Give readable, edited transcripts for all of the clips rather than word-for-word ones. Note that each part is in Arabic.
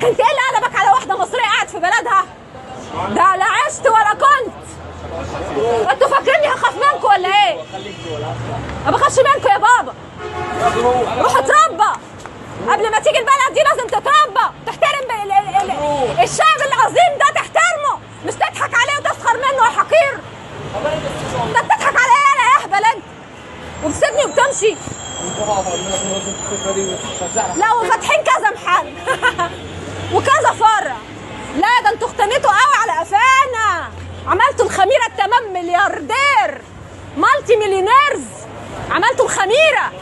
انت ايه اللي قلبك على واحده مصريه قاعد في بلدها؟ ده لا عشت ولا كنت. انتوا فاكريني هخاف منكم ولا ايه؟ ما بخافش منكم يا بابا. روح اتربى قبل ما تيجي البلد دي، لازم تتربى تحترم الشعب العظيم ده، تحترمه مش تضحك عليه وتسخر منه يا حقير. انت بتضحك على ايه يا اهبل انت؟ وبتسيبني وبتمشي. لا وفاتحين كذا محل وكذا فرع. لا ده انتوا اختنيتوا قوي على قفانا، عملتوا الخميره التمام ملياردير مالتي مليونيرز، عملتوا الخميره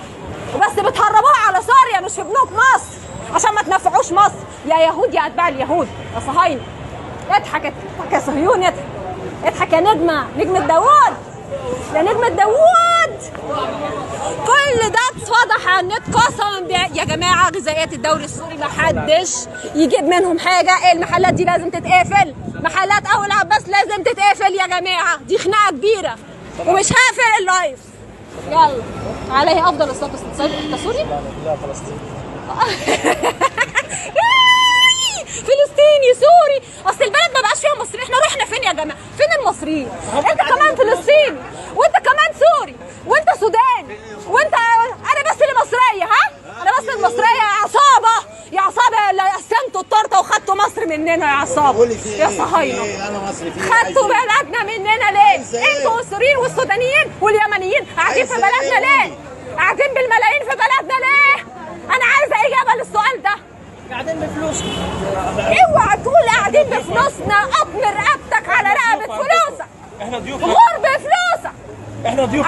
وبس بتهربوها على سوريا مش في بنوك مصر عشان ما تنفعوش مصر. يا يهود يا اتباع اليهود يا صهاينه. اضحك اضحك يا صهيون، اضحك اضحك يا نجمه، نجمه داوود يا نجمه داوود. كل ده اتفضح على النت قسما يا جماعه. غذائيات الدوري السوري ما حدش يجيب منهم حاجه. المحلات دي لازم تتقفل، محلات اول عباس لازم تتقفل يا جماعه، دي خناقه كبيره ومش هقفل اللايف. يلا عليه افضل الصلاه والسلام. انت سوري؟ لا فلسطين. فلسطيني سوري، اصل البلد ما بقاش فيها مصريين. احنا رحنا فين يا جماعه؟ فين المصريين؟ انت كمان فلسطيني وانت كمان سوري وانت سوداني وانت انا بس اللي مصريه. ها انا بس المصريه يا عصابه، يا عصابه اللي قسمتوا التورته وخدتوا مصر مننا يا عصابه يا صهاينه. انا مصري فيه خدتوا بلدنا مننا ليه؟ انتوا السوريين والسودانيين واليمنيين قاعدين في بلدنا ليه؟ قاعدين بالملايين في بلدنا ليه؟ انا عايزه اجابه للسؤال ده. قاعدين بفلوسنا. اوعى تقول قاعدين بفلوسنا، اطمر رقبتك على رقبه فلوسك. احنا ضيوف. غور بفلوسك. احنا ضيوف.